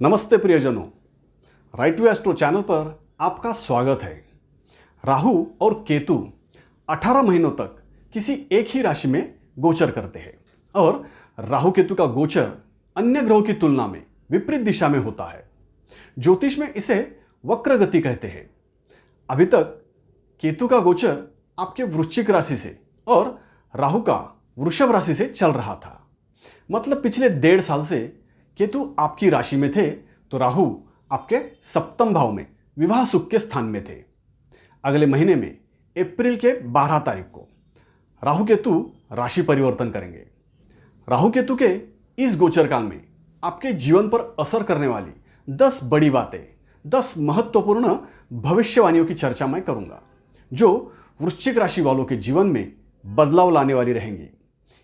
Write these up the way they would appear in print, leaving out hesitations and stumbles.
नमस्ते प्रियजनों, right to astro channel पर आपका स्वागत है। राहु और केतु 18 महीनों तक किसी एक ही राशि में गोचर करते हैं और राहु केतु का गोचर अन्य ग्रहों की तुलना में विपरीत दिशा में होता है। ज्योतिष में इसे वक्र गति कहते हैं। अभी तक केतु का गोचर आपके वृश्चिक राशि से और राहु का वृषभ राशि से चल रहा था। मतलब पिछले 1.5 साल से केतु आपकी राशि में थे तो राहु आपके सप्तम भाव में विवाह सुख के स्थान में थे। अगले महीने में अप्रैल के 12 तारीख को राहु केतु राशि परिवर्तन करेंगे। राहु केतु के इस गोचर काल में आपके जीवन पर असर करने वाली 10 बड़ी बातें, 10 महत्वपूर्ण भविष्यवाणियों की चर्चा मैं करूंगा जो वृश्चिक राशि वालों के जीवन में बदलाव लाने वाली रहेंगी।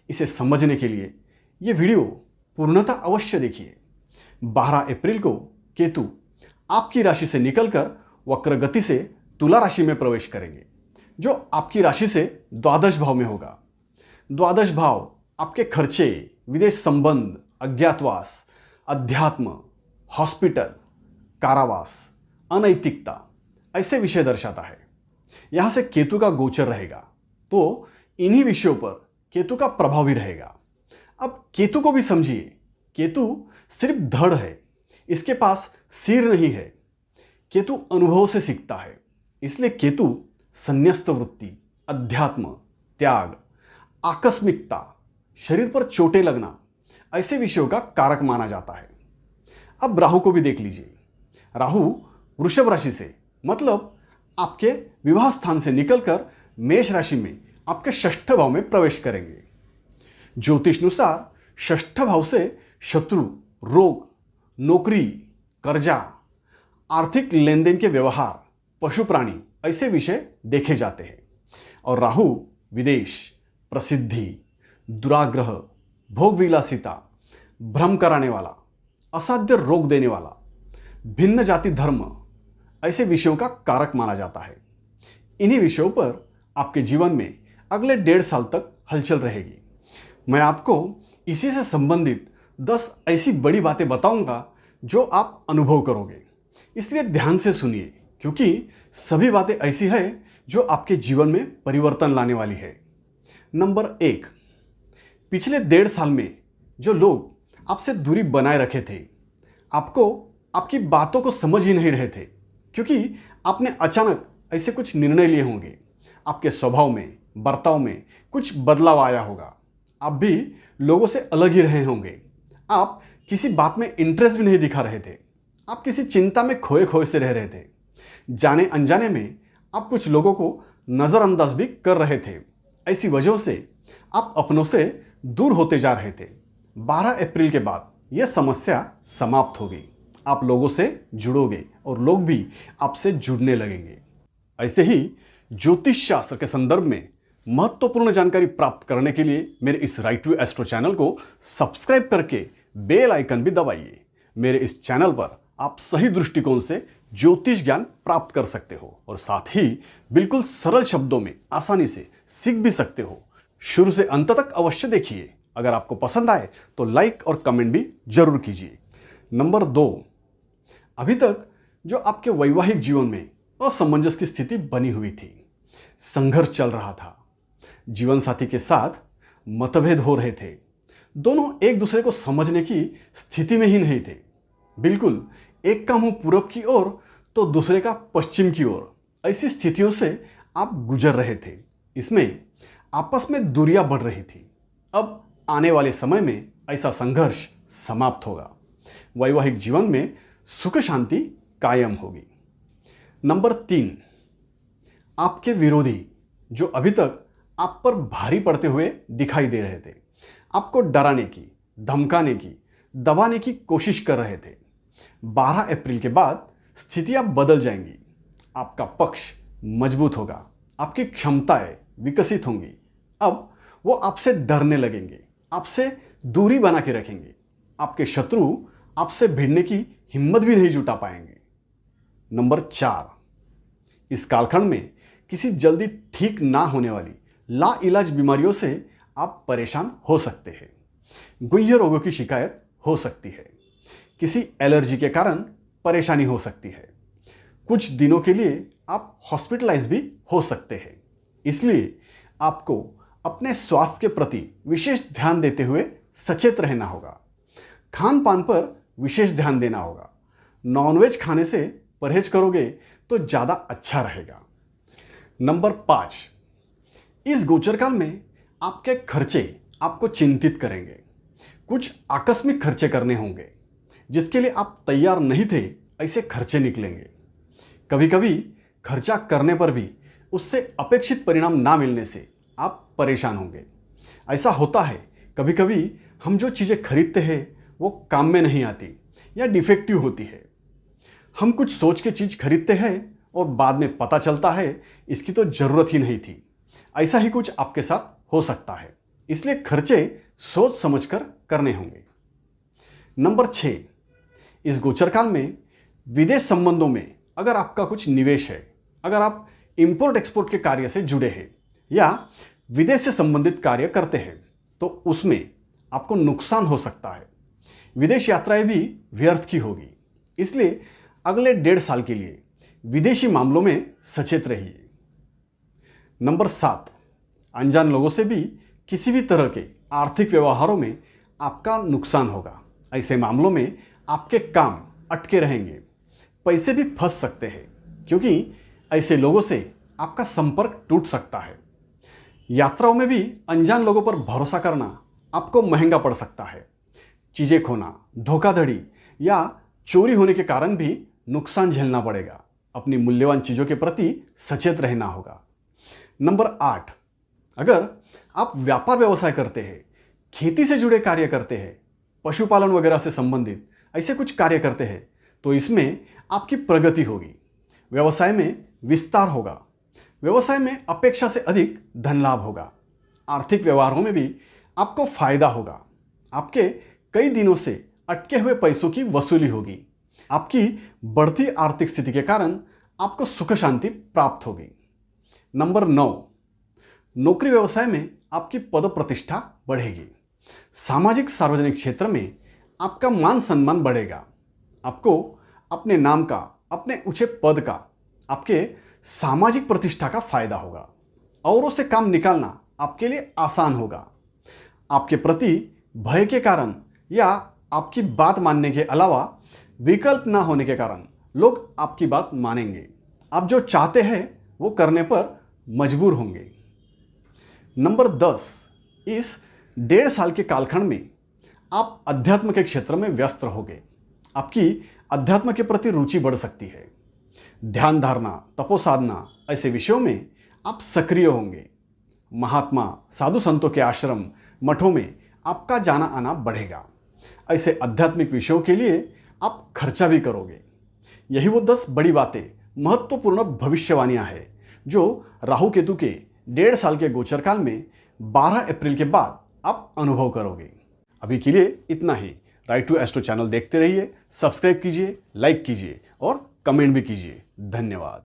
इसे समझने के लिए ये वीडियो पूर्णतः अवश्य देखिए। 12 अप्रैल को केतु आपकी राशि से निकलकर वक्र गति से तुला राशि में प्रवेश करेंगे जो आपकी राशि से द्वादश भाव में होगा। द्वादश भाव आपके खर्चे, विदेश संबंध, अज्ञातवास, अध्यात्म, हॉस्पिटल, कारावास, अनैतिकता ऐसे विषय दर्शाता है। यहां से केतु का गोचर रहेगा तो इन्हीं विषयों पर केतु का प्रभाव भी रहेगा। अब केतु को भी समझिए। केतु सिर्फ धड़ है, इसके पास सिर नहीं है। केतु अनुभव से सीखता है, इसलिए केतु संन्यस्त वृत्ति, अध्यात्म, त्याग, आकस्मिकता, शरीर पर चोटें लगना ऐसे विषयों का कारक माना जाता है। अब राहु को भी देख लीजिए। राहु वृषभ राशि से मतलब आपके विवाह स्थान से निकलकर मेष राशि में आपके षष्ठ भाव में प्रवेश करेंगे। ज्योतिषानुसार षष्ठ भाव से शत्रु, रोग, नौकरी, कर्जा, आर्थिक लेन देन के व्यवहार, पशु प्राणी ऐसे विषय देखे जाते हैं। और राहु विदेश, प्रसिद्धि, दुराग्रह, भोग विलासिता, भ्रम कराने वाला, असाध्य रोग देने वाला, भिन्न जाति धर्म ऐसे विषयों का कारक माना जाता है। इन्हीं विषयों पर आपके जीवन में अगले 1.5 साल तक हलचल रहेगी। मैं आपको इसी से संबंधित 10 ऐसी बड़ी बातें बताऊंगा जो आप अनुभव करोगे। इसलिए ध्यान से सुनिए क्योंकि सभी बातें ऐसी है जो आपके जीवन में परिवर्तन लाने वाली है। नंबर 1, पिछले 1.5 साल में जो लोग आपसे दूरी बनाए रखे थे, आपको आपकी बातों को समझ ही नहीं रहे थे क्योंकि आपने अचानक ऐसे कुछ निर्णय लिए होंगे। आपके स्वभाव में, बर्ताव में कुछ बदलाव आया होगा। आप भी लोगों से अलग ही रहे होंगे। आप किसी बात में इंटरेस्ट भी नहीं दिखा रहे थे। आप किसी चिंता में खोए खोए से रह रहे थे। जाने अनजाने में आप कुछ लोगों को नज़रअंदाज भी कर रहे थे। ऐसी वजहों से आप अपनों से दूर होते जा रहे थे। 12 अप्रैल के बाद यह समस्या समाप्त होगी। आप लोगों से जुड़ोगे और लोग भी आपसे जुड़ने लगेंगे। ऐसे ही ज्योतिष शास्त्र के संदर्भ में महत्वपूर्ण जानकारी प्राप्त करने के लिए मेरे इस राइट टू एस्ट्रो चैनल को सब्सक्राइब करके बेल आइकन भी दबाइए। मेरे इस चैनल पर आप सही दृष्टिकोण से ज्योतिष ज्ञान प्राप्त कर सकते हो और साथ ही बिल्कुल सरल शब्दों में आसानी से सीख भी सकते हो। शुरू से अंत तक अवश्य देखिए। अगर आपको पसंद आए तो लाइक और कमेंट भी जरूर कीजिए। नंबर 2, अभी तक जो आपके वैवाहिक जीवन में असमंजस की स्थिति बनी हुई थी, संघर्ष चल रहा था, जीवन साथी के साथ मतभेद हो रहे थे, दोनों एक दूसरे को समझने की स्थिति में ही नहीं थे, बिल्कुल एक का मुंह पूरब की ओर तो दूसरे का पश्चिम की ओर, ऐसी स्थितियों से आप गुजर रहे थे। इसमें आपस में दूरियां बढ़ रही थी। अब आने वाले समय में ऐसा संघर्ष समाप्त होगा। वैवाहिक जीवन में सुख शांति कायम होगी। नंबर 3, आपके विरोधी जो अभी तक आप पर भारी पड़ते हुए दिखाई दे रहे थे, आपको डराने की, धमकाने की, दबाने की कोशिश कर रहे थे, 12 अप्रैल के बाद स्थितियां बदल जाएंगी। आपका पक्ष मजबूत होगा, आपकी क्षमताएं विकसित होंगी। अब वो आपसे डरने लगेंगे, आपसे दूरी बना के रखेंगे। आपके शत्रु आपसे भिड़ने की हिम्मत भी नहीं जुटा पाएंगे। नंबर 4, इस कालखंड में किसी जल्दी ठीक ना होने वाली लाइलाज बीमारियों से आप परेशान हो सकते हैं। गुह्य रोगों की शिकायत हो सकती है। किसी एलर्जी के कारण परेशानी हो सकती है। कुछ दिनों के लिए आप हॉस्पिटलाइज भी हो सकते हैं। इसलिए आपको अपने स्वास्थ्य के प्रति विशेष ध्यान देते हुए सचेत रहना होगा। खान पान पर विशेष ध्यान देना होगा। नॉनवेज खाने से परहेज करोगे तो ज़्यादा अच्छा रहेगा। नंबर 5, इस गोचर काल में आपके खर्चे आपको चिंतित करेंगे। कुछ आकस्मिक खर्चे करने होंगे जिसके लिए आप तैयार नहीं थे, ऐसे खर्चे निकलेंगे। कभी कभी खर्चा करने पर भी उससे अपेक्षित परिणाम ना मिलने से आप परेशान होंगे। ऐसा होता है, कभी कभी हम जो चीज़ें खरीदते हैं वो काम में नहीं आती या डिफेक्टिव होती है। हम कुछ सोच के चीज़ खरीदते हैं और बाद में पता चलता है इसकी तो ज़रूरत ही नहीं थी। ऐसा ही कुछ आपके साथ हो सकता है, इसलिए खर्चे सोच समझकर करने होंगे। नंबर 6, इस गोचर काल में विदेश संबंधों में अगर आपका कुछ निवेश है, अगर आप इंपोर्ट एक्सपोर्ट के कार्य से जुड़े हैं या विदेश से संबंधित कार्य करते हैं तो उसमें आपको नुकसान हो सकता है। विदेश यात्राएं भी व्यर्थ की होगी, इसलिए अगले 1.5 साल के लिए विदेशी मामलों में सचेत रहिए। नंबर 7, अनजान लोगों से भी किसी भी तरह के आर्थिक व्यवहारों में आपका नुकसान होगा। ऐसे मामलों में आपके काम अटके रहेंगे, पैसे भी फंस सकते हैं क्योंकि ऐसे लोगों से आपका संपर्क टूट सकता है। यात्राओं में भी अनजान लोगों पर भरोसा करना आपको महंगा पड़ सकता है। चीज़ें खोना, धोखाधड़ी या चोरी होने के कारण भी नुकसान झेलना पड़ेगा। अपनी मूल्यवान चीज़ों के प्रति सचेत रहना होगा। नंबर 8, अगर आप व्यापार व्यवसाय करते हैं, खेती से जुड़े कार्य करते हैं, पशुपालन वगैरह से संबंधित ऐसे कुछ कार्य करते हैं तो इसमें आपकी प्रगति होगी। व्यवसाय में विस्तार होगा। व्यवसाय में अपेक्षा से अधिक धन लाभ होगा। आर्थिक व्यवहारों में भी आपको फायदा होगा। आपके कई दिनों से अटके हुए पैसों की वसूली होगी। आपकी बढ़ती आर्थिक स्थिति के कारण आपको सुख शांति प्राप्त होगी। नंबर 9, नौकरी व्यवसाय में आपकी पद प्रतिष्ठा बढ़ेगी। सामाजिक सार्वजनिक क्षेत्र में आपका मान सम्मान बढ़ेगा। आपको अपने नाम का, अपने ऊंचे पद का, आपके सामाजिक प्रतिष्ठा का फायदा होगा। औरों से काम निकालना आपके लिए आसान होगा। आपके प्रति भय के कारण या आपकी बात मानने के अलावा विकल्प ना होने के कारण लोग आपकी बात मानेंगे। आप जो चाहते हैं वो करने पर मजबूर होंगे। नंबर 10, इस 1.5 साल के कालखंड में आप अध्यात्म के क्षेत्र में व्यस्त रहोगे। आपकी अध्यात्म के प्रति रुचि बढ़ सकती है। ध्यान धारणा, तपोसाधना ऐसे विषयों में आप सक्रिय होंगे। महात्मा, साधु संतों के आश्रम, मठों में आपका जाना आना बढ़ेगा। ऐसे आध्यात्मिक विषयों के लिए आप खर्चा भी करोगे। यही वो 10 बड़ी बातें, महत्वपूर्ण भविष्यवाणियां हैं जो राहु केतु के 1.5 साल के गोचर काल में 12 अप्रैल के बाद आप अनुभव करोगे। अभी के लिए इतना ही। राइट टू एस्ट्रो चैनल देखते रहिए, सब्सक्राइब कीजिए, लाइक कीजिए और कमेंट भी कीजिए। धन्यवाद।